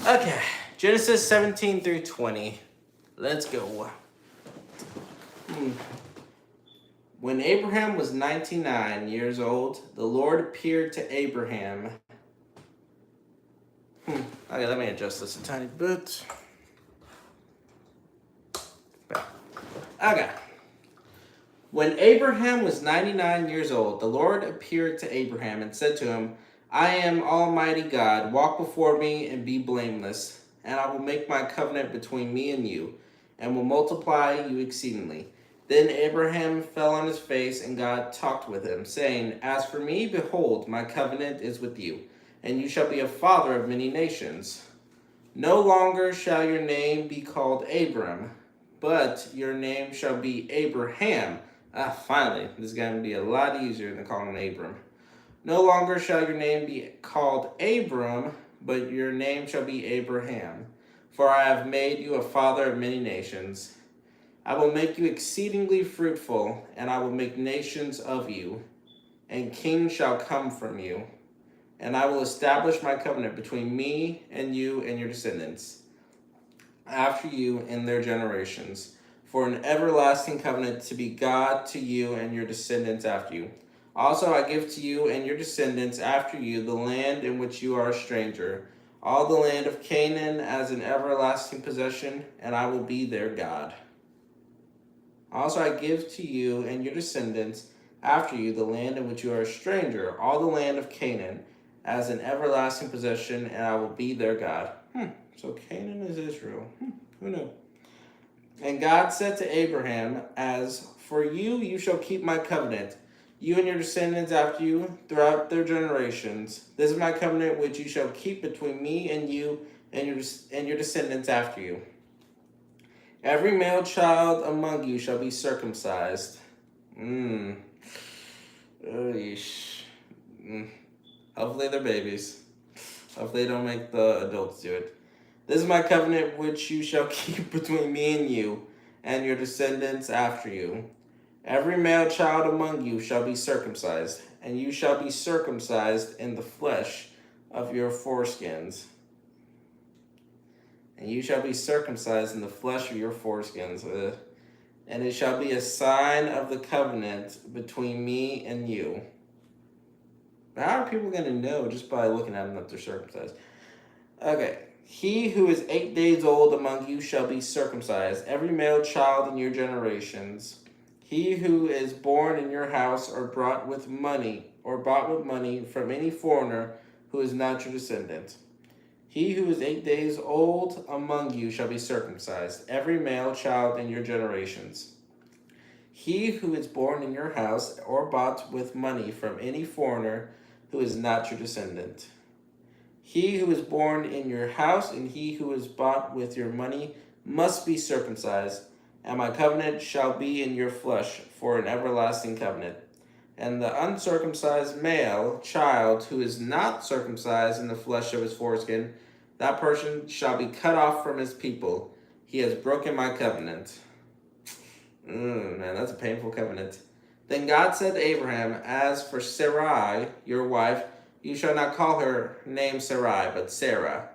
Okay, Genesis 17 through 20. Let's go. When Abraham was 99 years old, the Lord appeared to Abraham. Okay, let me adjust this a tiny bit. Okay. When Abraham was 99 years old, the Lord appeared to Abraham and said to him, I am Almighty God. Walk before me and be blameless, and I will make my covenant between me and you, and will multiply you exceedingly. Then Abraham fell on his face, and God talked with him, saying, As for me, behold, my covenant is with you, and you shall be a father of many nations. No longer shall your name be called Abram, but your name shall be Abraham. Finally, this is going to be a lot easier than calling him Abram. No longer shall your name be called Abram, but your name shall be Abraham. For I have made you a father of many nations. I will make you exceedingly fruitful, and I will make nations of you, and kings shall come from you. And I will establish my covenant between me and you and your descendants after you in their generations, for an everlasting covenant to be God to you and your descendants after you. Also I give to you and your descendants after you the land in which you are a stranger, all the land of Canaan as an everlasting possession, and I will be their God. Also I give to you and your descendants after you the land in which you are a stranger, all the land of Canaan as an everlasting possession, and I will be their God. So Canaan is Israel. Who knew? And God said to Abraham, As for you, you shall keep my covenant, you and your descendants after you, throughout their generations. This is my covenant which you shall keep between me and you and your descendants after you. Every male child among you shall be circumcised. Hopefully they're babies. Hopefully they don't make the adults do it. This is my covenant which you shall keep between me and you, and your descendants after you. Every male child among you shall be circumcised, and you shall be circumcised in the flesh of your foreskins. And you shall be circumcised in the flesh of your foreskins. And it shall be a sign of the covenant between me and you. How are people going to know just by looking at them that they're circumcised? Okay. He who is 8 days old among you shall be circumcised, every male child in your generations. He who is born in your house or bought with money from any foreigner who is not your descendant. He who is 8 days old among you shall be circumcised, every male child in your generations. He who is born in your house or bought with money from any foreigner who is not your descendant. He who is born in your house and he who is bought with your money must be circumcised, and my covenant shall be in your flesh for an everlasting covenant. And the uncircumcised male child who is not circumcised in the flesh of his foreskin, that person shall be cut off from his people. He has broken my covenant. Man, that's a painful covenant. Then God said to Abraham, As for Sarai, your wife, you shall not call her name Sarai, but Sarah.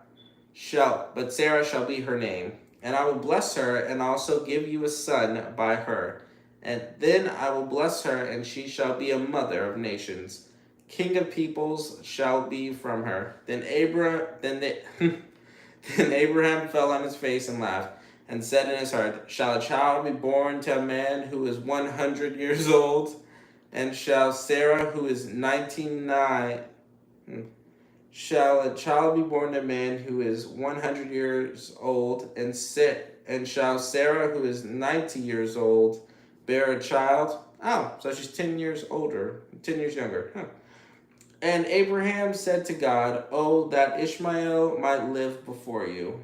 But Sarah shall be her name. And I will bless her, and also give you a son by her. And then I will bless her, and she shall be a mother of nations. King of peoples shall be from her. Then Abraham fell on his face and laughed, and said in his heart, Shall a child be born to a man who is 100 years old? And shall Sarah, who is 99... Shall a child be born to a man who is 100 years old, and shall Sarah, who is 90 years old, bear a child? Oh, so she's 10 years older, 10 years younger. And Abraham said to God, Oh, that Ishmael might live before you.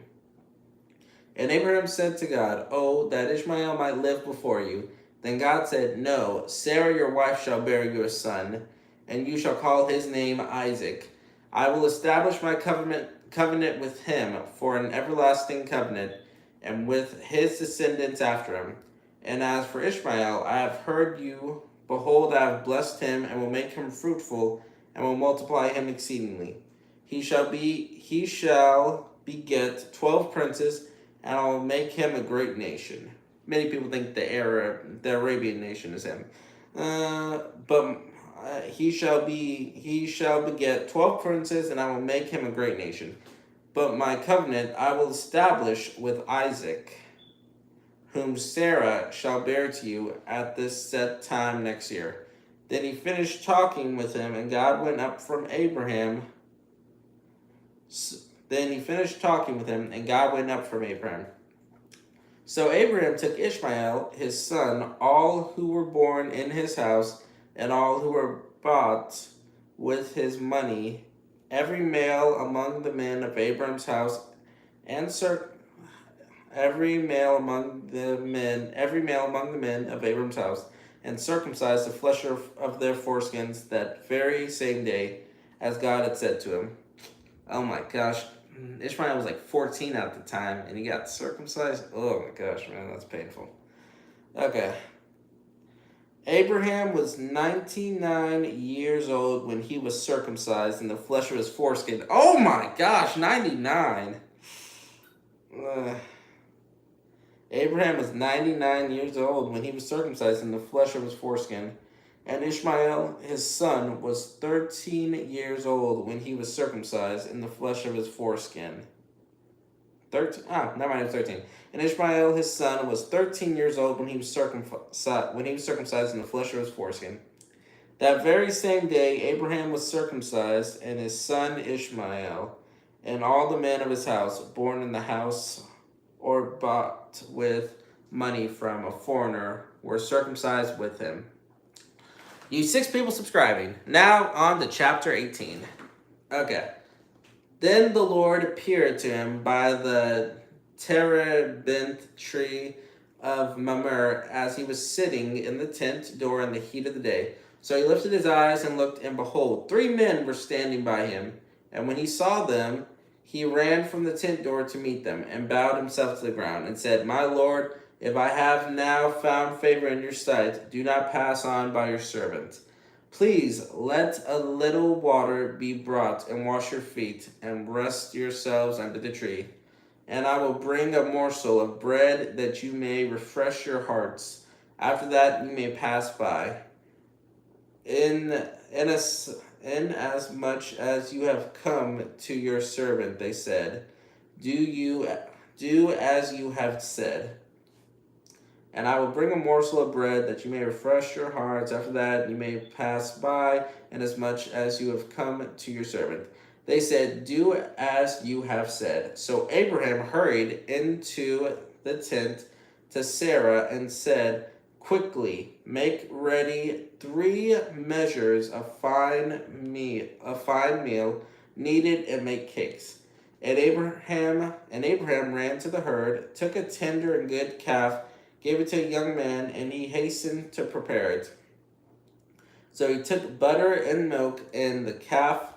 And Abraham said to God, Oh, that Ishmael might live before you. Then God said, No, Sarah your wife shall bear you a son, and you shall call his name Isaac. I will establish my covenant with him for an everlasting covenant, and with his descendants after him. And as for Ishmael, I have heard you. Behold, I have blessed him, and will make him fruitful, and will multiply him exceedingly. He shall beget 12 princes, and I will make him a great nation. Many people think the Arabian nation is him. But he shall beget 12 princes, and I will make him a great nation. But my covenant I will establish with Isaac, whom Sarah shall bear to you at this set time next year. Then he finished talking with him, and God went up from Abraham. Then he finished talking with him, and God went up from Abraham. So Abraham took Ishmael, his son, all who were born in his house, and all who were bought with his money, every male among the men of Abraham's house, and every male among the men of Abraham's house, and circumcised the flesh of their foreskins that very same day, as God had said to him. Oh my gosh. Ishmael was like 14 at the time, and he got circumcised. Oh my gosh, man, that's painful. Okay. Abraham was 99 years old when he was circumcised in the flesh of his foreskin. Oh my gosh, 99. Abraham was 99 years old when he was circumcised in the flesh of his foreskin. And Ishmael, his son, was 13 years old when he was circumcised in the flesh of his foreskin. 13? Never mind, it was 13. And Ishmael, his son, was 13 years old when he was circumcised in the flesh of his foreskin. That very same day, Abraham was circumcised, and his son Ishmael, and all the men of his house, born in the house or bought with money from a foreigner, were circumcised with him. You 6 people subscribing. Now on to chapter 18. Okay. Then the Lord appeared to him by the terebinth tree of Mamre as he was sitting in the tent door in the heat of the day. So he lifted his eyes and looked, and behold, 3 men were standing by him. And when he saw them, he ran from the tent door to meet them, and bowed himself to the ground, and said, My Lord, if I have now found favor in your sight, do not pass on by your servant. Please let a little water be brought, and wash your feet, and rest yourselves under the tree. And I will bring a morsel of bread that you may refresh your hearts. After that you may pass by. As much as you have come to your servant, they said, do as you have said. And I will bring a morsel of bread that you may refresh your hearts. After that you may pass by, inasmuch as you have come to your servant. They said, Do as you have said. So Abraham hurried into the tent to Sarah and said, Quickly make ready 3 measures of fine meal, knead it, and make cakes. And Abraham ran to the herd, took a tender and good calf, gave it to a young man, and he hastened to prepare it. So he took butter and milk and the calf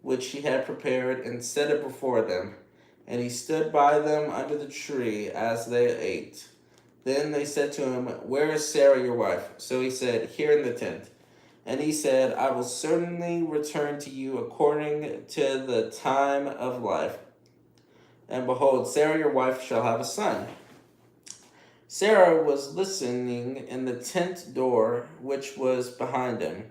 which he had prepared, and set it before them. And he stood by them under the tree as they ate. Then they said to him, Where is Sarah your wife? So he said, Here in the tent. And he said, I will certainly return to you according to the time of life. And behold, Sarah your wife shall have a son. Sarah was listening in the tent door which was behind him.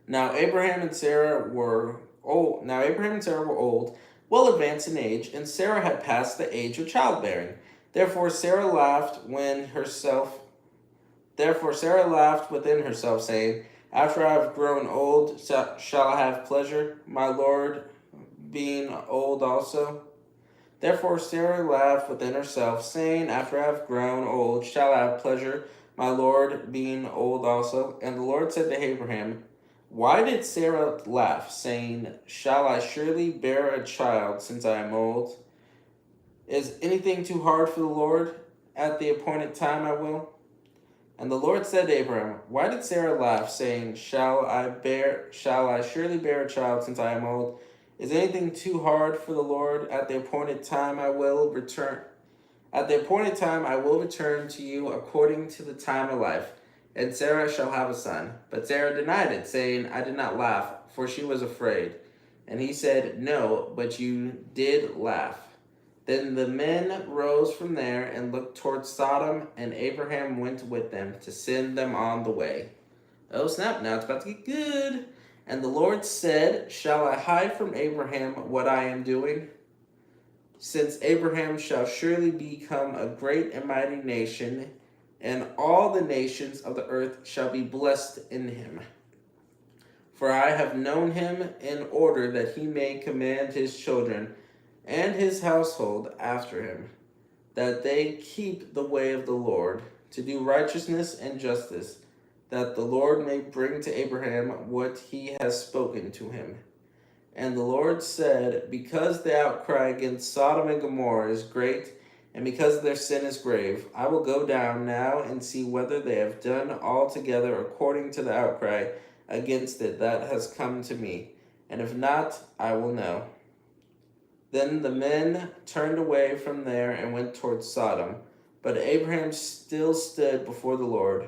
Now Abraham and Sarah were old, well advanced in age, and Sarah had passed the age of childbearing. Therefore Sarah laughed within herself, saying, After I have grown old, shall I have pleasure, my Lord being old also? Therefore Sarah laughed within herself, saying, After I have grown old, shall I have pleasure, my Lord being old also? And the Lord said to Abraham, Why did Sarah laugh, saying, Shall I surely bear a child, since I am old? Is anything too hard for the Lord? At the appointed time I will. And the Lord said to Abraham, Why did Sarah laugh, saying, Shall I surely bear a child, since I am old? Is anything too hard for the Lord? At the appointed time I will return. At the appointed time I will return to you according to the time of life, and Sarah shall have a son. But Sarah denied it, saying, I did not laugh, for she was afraid. And he said, No, but you did laugh. Then the men rose from there and looked toward Sodom, and Abraham went with them to send them on the way. Oh snap, now it's about to get good. And the Lord said, Shall I hide from Abraham what I am doing? Since Abraham shall surely become a great and mighty nation, and all the nations of the earth shall be blessed in him. For I have known him in order that he may command his children and his household after him, that they keep the way of the Lord, to do righteousness and justice, that the Lord may bring to Abraham what he has spoken to him. And the Lord said, Because the outcry against Sodom and Gomorrah is great, and because their sin is grave, I will go down now and see whether they have done altogether according to the outcry against it that has come to me, and if not, I will know. Then the men turned away from there and went toward Sodom, but Abraham still stood before the Lord.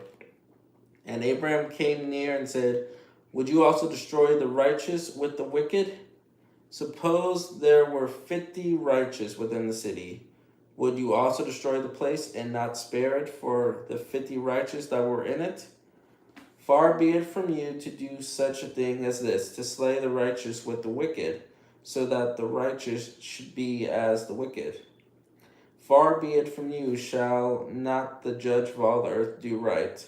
And Abraham came near and said, Would you also destroy the righteous with the wicked? Suppose there were 50 righteous within the city. Would you also destroy the place and not spare it for the 50 righteous that were in it? Far be it from you to do such a thing as this, to slay the righteous with the wicked, so that the righteous should be as the wicked. Far be it from you, shall not the judge of all the earth do right?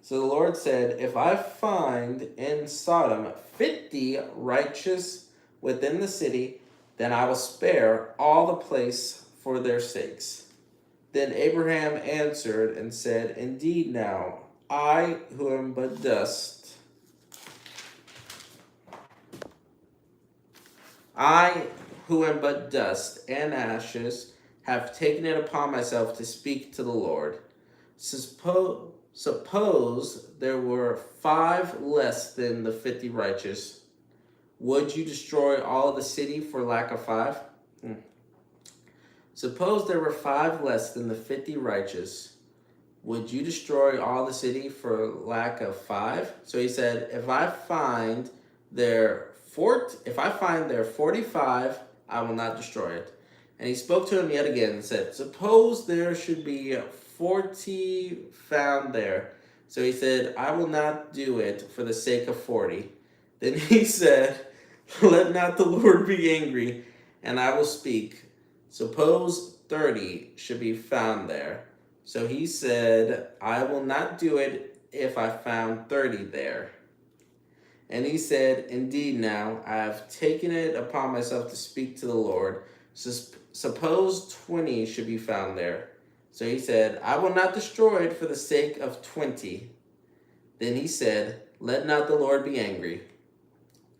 So the Lord said, If I find in Sodom 50 righteous within the city, then I will spare all the place for their sakes. Then Abraham answered and said, Indeed now, I who am but dust, and ashes, have taken it upon myself to speak to the Lord. Suppose there were 5 less than the 50 righteous. Would you destroy all the city for lack of 5? Suppose there were 5 less than the 50 righteous. Would you destroy all the city for lack of 5? So he said, if I find there 45, I will not destroy it. And he spoke to him yet again and said, Suppose there should be 40 found there. So he said, I will not do it for the sake of 40. Then he said, Let not the Lord be angry, and I will speak. Suppose 30 should be found there. So he said, I will not do it if I found 30 there. And he said, Indeed now, I have taken it upon myself to speak to the Lord. Suppose 20 should be found there. So he said, I will not destroy it for the sake of 20. Then he said, Let not the Lord be angry,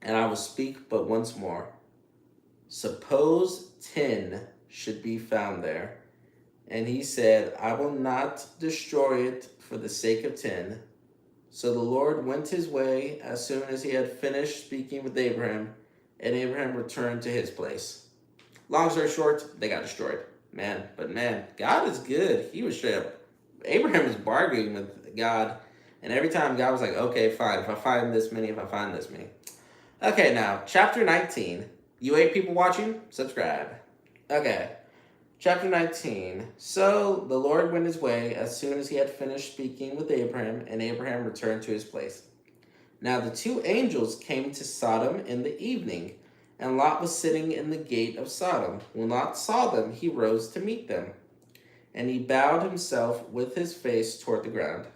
and I will speak but once more. Suppose 10 should be found there. And he said, I will not destroy it for the sake of 10. So the Lord went his way as soon as he had finished speaking with Abraham, and Abraham returned to his place. Long story short, they got destroyed. Man, God is good. He was straight up. Abraham was bargaining with God, and every time God was like, okay, fine, if I find this many. Okay, now, chapter 19. You 8 people watching? Subscribe. Okay. Chapter 19. So the Lord went his way as soon as he had finished speaking with Abraham, and Abraham returned to his place. Now the 2 angels came to Sodom in the evening, and Lot was sitting in the gate of Sodom. When Lot saw them, he rose to meet them, and he bowed himself with his face toward the ground.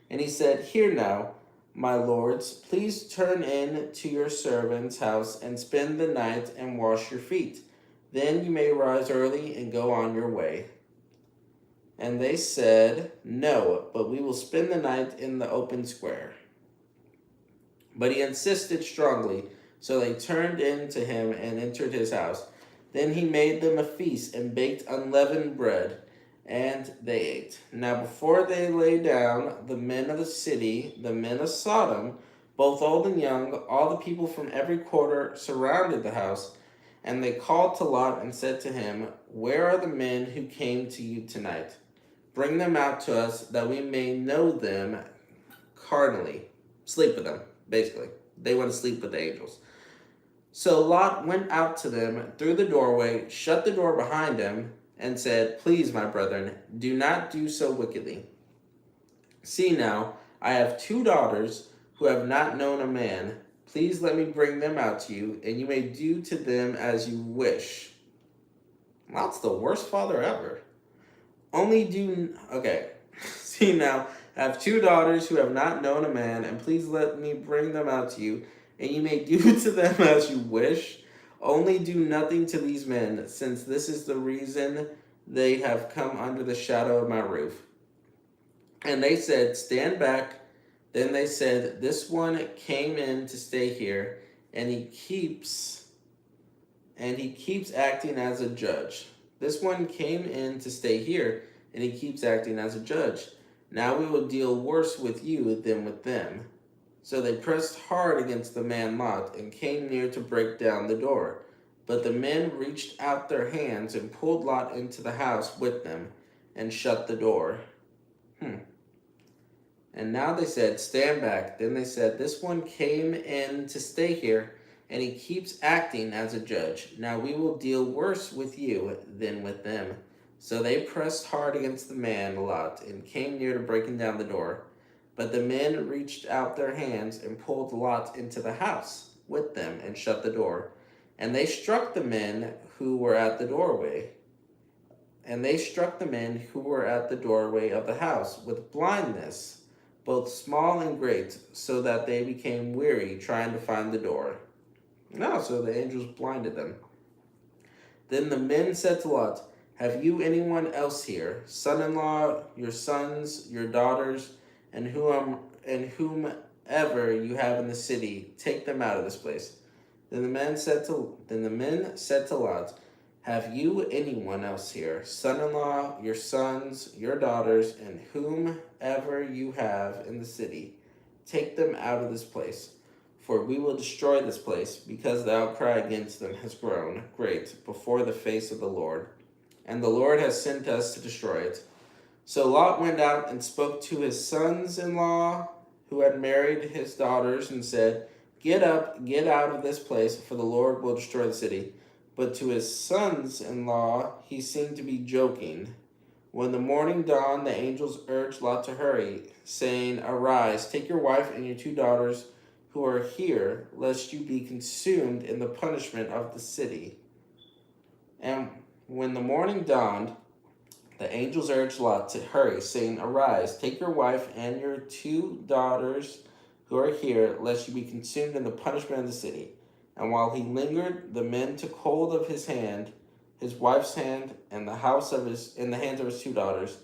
And he said, Hear now, my lords, please turn in to your servant's house and spend the night and wash your feet. Then you may rise early and go on your way. And they said, No, but we will spend the night in the open square. But he insisted strongly, so they turned in to him and entered his house. Then he made them a feast and baked unleavened bread, and they ate. Now before they lay down, the men of the city, the men of Sodom, both old and young, all the people from every quarter surrounded the house. And they called to Lot and said to him, Where are the men who came to you tonight? Bring them out to us, that we may know them carnally. Sleep with them, basically. They want to sleep with the angels. So Lot went out to them through the doorway, shut the door behind him, and said, "Please, my brethren, do not do so wickedly. See now, I have 2 daughters who have not known a man. Please let me bring them out to you, and you may do to them as you wish." Lot's the worst father ever. Okay. See now, I have 2 daughters who have not known a man, and please let me bring them out to you, and you may do to them as you wish. Only do nothing to these men, since this is the reason they have come under the shadow of my roof. And they said, "Stand back." Then they said, "This one came in to stay here, and he keeps acting as a judge. This one came in to stay here, and he keeps acting as a judge. Now we will deal worse with you than with them." So they pressed hard against the man Lot and came near to break down the door. But the men reached out their hands and pulled Lot into the house with them and shut the door. And now they said, "Stand back." Then they said, "This one came in to stay here, and he keeps acting as a judge. Now we will deal worse with you than with them." So they pressed hard against the man Lot and came near to breaking down the door. But the men reached out their hands and pulled Lot into the house with them and shut the door. And they struck the men who were at the doorway. And they struck the men who were at the doorway of the house with blindness, both small and great, so that they became weary trying to find the door. No, so the angels blinded them. Then the men said to Lot, "Have you anyone else here, son-in-law, your sons, your daughters, and whomever you have in the city? Take them out of this place." Then the men said to Lot, "Have you anyone else here, son-in-law, your sons, your daughters, and whomever you have in the city? Take them out of this place, for we will destroy this place, because the outcry against them has grown great before the face of the Lord, and the Lord has sent us to destroy it." So Lot went out and spoke to his sons-in-law who had married his daughters and said, "Get up, get out of this place, for the Lord will destroy the city." But to his sons-in-law he seemed to be joking. When the morning dawned, the angels urged Lot to hurry, saying, "Arise, take your wife and your 2 daughters who are here, lest you be consumed in the punishment of the city." And when the morning dawned, the angels urged Lot to hurry, saying, "Arise, take your wife and your 2 daughters who are here, lest you be consumed in the punishment of the city." And while he lingered, the men took hold of his hand, his wife's hand, and the hands of his 2 daughters.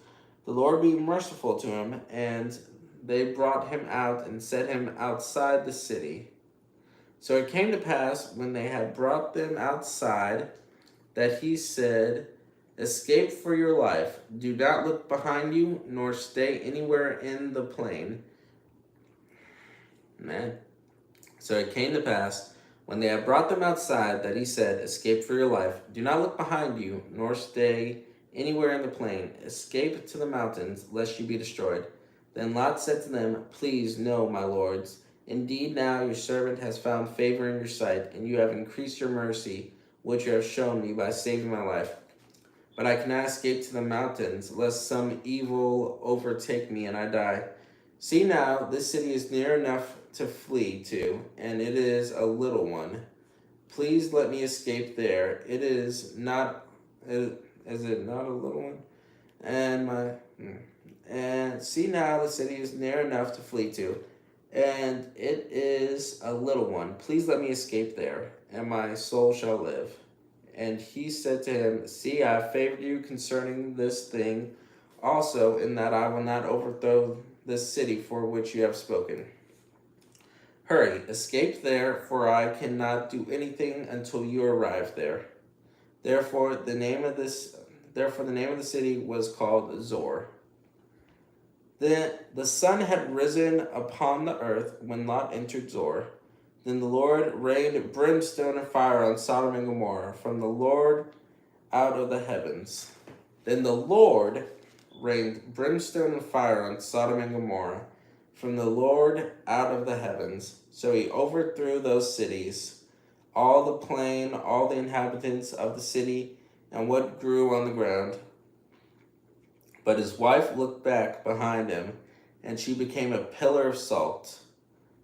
The Lord be merciful to him, and they brought him out and set him outside the city. So it came to pass, when they had brought them outside, that he said, "Escape for your life. Do not look behind you, nor stay anywhere in the plain." Man. So it came to pass, when they had brought them outside, that he said, "Escape for your life. Do not look behind you, nor stay anywhere in the plain. Escape to the mountains, lest you be destroyed." Then Lot said to them, "Please, no, my lords. Indeed, now your servant has found favor in your sight, and you have increased your mercy, which you have shown me by saving my life. But I cannot escape to the mountains, lest some evil overtake me and I die. See now, this city is near enough to flee to, and it is a little one. Please let me escape there. Is it not a little one? And see now, the city is near enough to flee to, and it is a little one. Please let me escape there, and my soul shall live." And he said to him, "See, I have favored you concerning this thing also, in that I will not overthrow this city for which you have spoken. Hurry, escape there, for I cannot do anything until you arrive there." Therefore the name of the city was called Zor. The sun had risen upon the earth when Lot entered Zor. Then the Lord rained brimstone and fire on Sodom and Gomorrah from the Lord out of the heavens. Then the Lord rained brimstone and fire on Sodom and Gomorrah from the Lord out of the heavens. So he overthrew those cities, all the plain, all the inhabitants of the city, and what grew on the ground. But his wife looked back behind him, and she became a pillar of salt.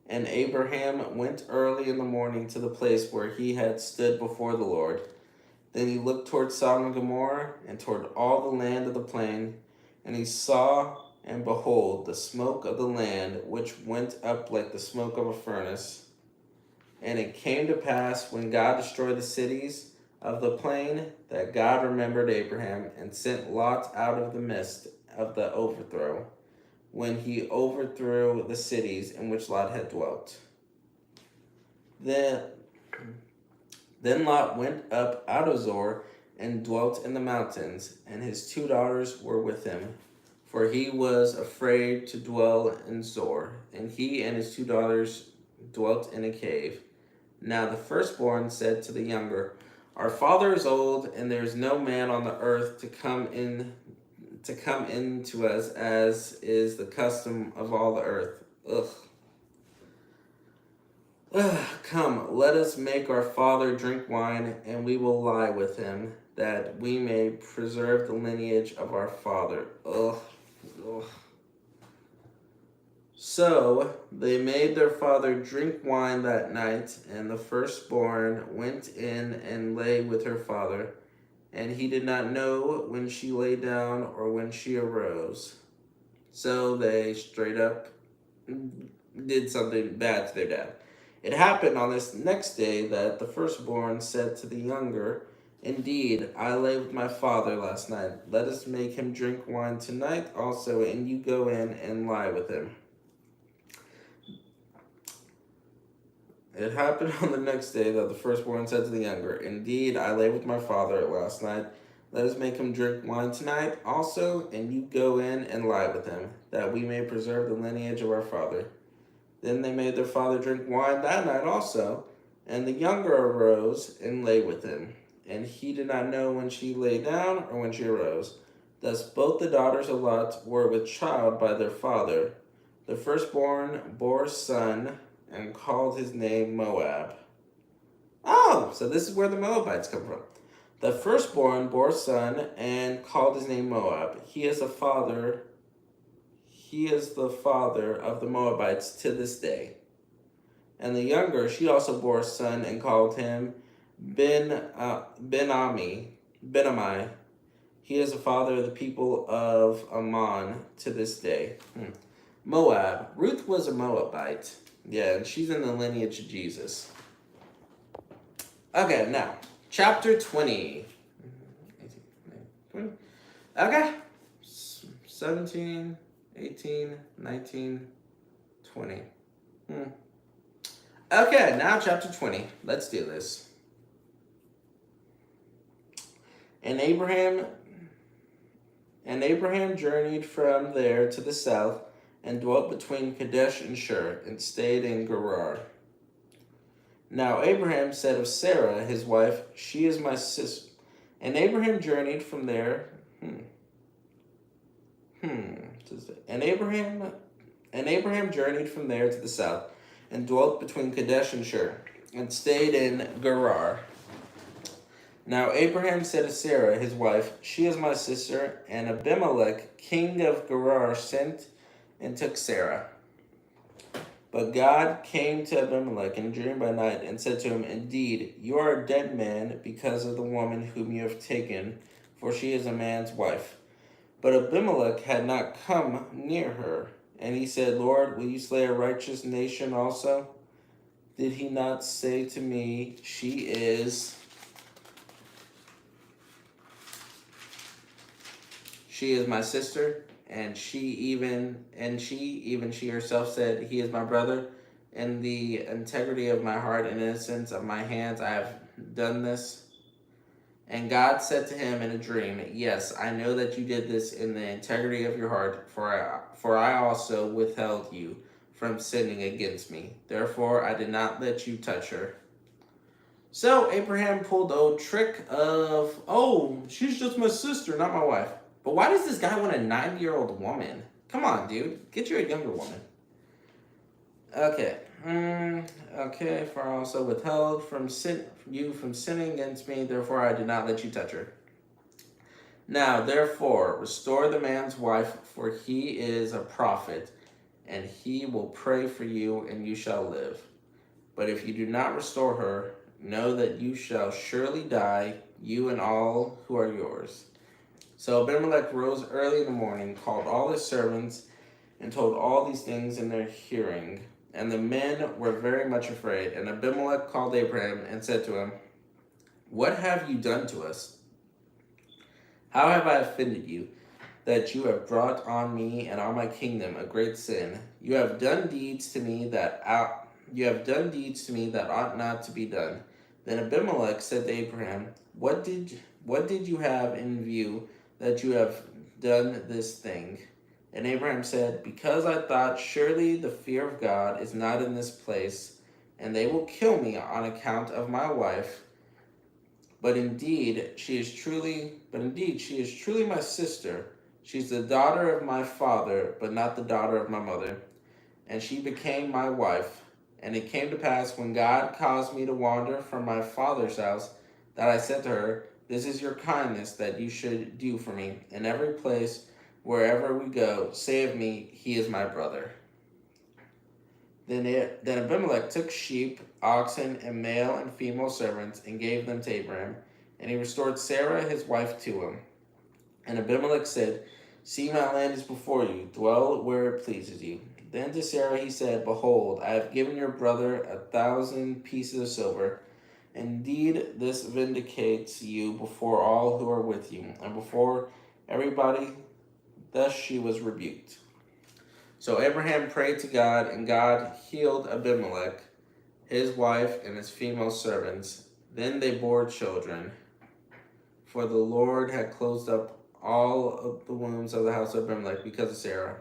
And Abraham went early in the morning to the place where he had stood before the Lord. Then he looked toward Sodom and Gomorrah, and toward all the land of the plain, and he saw, and behold, the smoke of the land, which went up like the smoke of a furnace. And it came to pass, when God destroyed the cities of the plain, that God remembered Abraham, and sent Lot out of the midst of the overthrow, when he overthrew the cities in which Lot had dwelt. Then Lot went up out of Zoar and dwelt in the mountains, and his 2 daughters were with him, for he was afraid to dwell in Zoar. And he and his 2 daughters dwelt in a cave. Now the firstborn said to the younger, Our father is old, and there is no man on the earth to come in to us, as is the custom of all the earth. Come, let us make our father drink wine, and we will lie with him, that we may preserve the lineage of our father. So they made their father drink wine that night, and the firstborn went in and lay with her father. And he did not know when she lay down or when she arose. So they straight up did something bad to their dad. It happened on this next day that the firstborn said to the younger, Indeed, I lay with my father last night. Let us make him drink wine tonight also, and you go in and lie with him. It happened on the next day that the firstborn said to the younger, Indeed, I lay with my father last night. Let us make him drink wine tonight also, and you go in and lie with him, that we may preserve the lineage of our father. Then they made their father drink wine that night also, and the younger arose and lay with him. And he did not know when she lay down or when she arose. Thus both the daughters of Lot were with child by their father. The firstborn bore a son, and called his name Moab. Oh, so this is where the Moabites come from. The firstborn bore a son, and called his name Moab. He is the father of the Moabites to this day. And the younger, she also bore a son, and called him Ben-Ammi. He is the father of the people of Ammon to this day. Moab. Ruth was a Moabite. Yeah, and she's in the lineage of Jesus. Okay, now, chapter 20. 20. Okay. 17, 18, 19, 20. Okay, now chapter 20. Let's do this. And Abraham journeyed from there to the south, and dwelt between Kadesh and Shur, and stayed in Gerar. Now Abraham said of Sarah, his wife, She is my sister. And Abraham journeyed from there. And Abraham journeyed from there to the south, and dwelt between Kadesh and Shur, and stayed in Gerar. Now Abraham said of Sarah, his wife, She is my sister. And Abimelech, king of Gerar, sent and took Sarah. But God came to Abimelech in a dream by night, and said to him, Indeed, you are a dead man because of the woman whom you have taken, for she is a man's wife. But Abimelech had not come near her. And he said, Lord, will you slay a righteous nation also? Did he not say to me, She is my sister? And she herself said, He is my brother. In the integrity of my heart and innocence of my hands, I have done this. And God said to him in a dream, Yes, I know that you did this in the integrity of your heart, for I also withheld you from sinning against me. Therefore, I did not let you touch her. So Abraham pulled the old trick of, she's just my sister, not my wife. But why does this guy want a 90-year-old woman? Come on, dude. Get you a younger woman. Okay. Okay, for I also withheld from you from sinning against me, therefore I did not let you touch her. Now, therefore, restore the man's wife, for he is a prophet, and he will pray for you, and you shall live. But if you do not restore her, know that you shall surely die, you and all who are yours. So Abimelech rose early in the morning, called all his servants, and told all these things in their hearing. And the men were very much afraid. And Abimelech called Abraham and said to him, What have you done to us? How have I offended you, that you have brought on me and on my kingdom a great sin? You have done deeds to me that ought not to be done. Then Abimelech said to Abraham, What did you have in view that you have done this thing? And Abraham said, Because I thought, surely the fear of God is not in this place, and they will kill me on account of my wife. But indeed, she is truly my sister. She's the daughter of my father, but not the daughter of my mother. And she became my wife. And it came to pass, when God caused me to wander from my father's house, that I said to her, This is your kindness that you should do for me. In every place, wherever we go, say of me, He is my brother. Then Abimelech took sheep, oxen, and male and female servants, and gave them to Abraham. And he restored Sarah his wife to him. And Abimelech said, See, my land is before you, dwell where it pleases you. Then to Sarah he said, Behold, I have given your brother 1,000 pieces of silver. Indeed, this vindicates you before all who are with you, and before everybody. Thus she was rebuked. So Abraham prayed to God, and God healed Abimelech, his wife, and his female servants. Then they bore children, for the Lord had closed up all of the wombs of the house of Abimelech because of Sarah.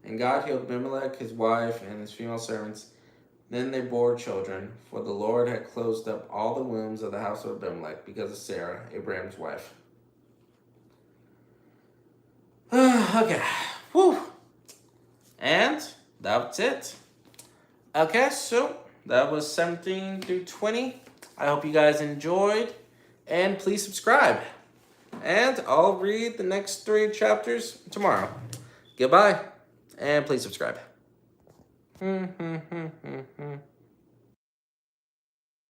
And God healed Abimelech, his wife, and his female servants. Then they bore children, for the Lord had closed up all the wombs of the house of Abimelech because of Sarah, Abraham's wife. Okay. Whew. And that's it. Okay, so that was 17 through 20. I hope you guys enjoyed. And please subscribe. And I'll read the next 3 chapters tomorrow. Goodbye. And please subscribe.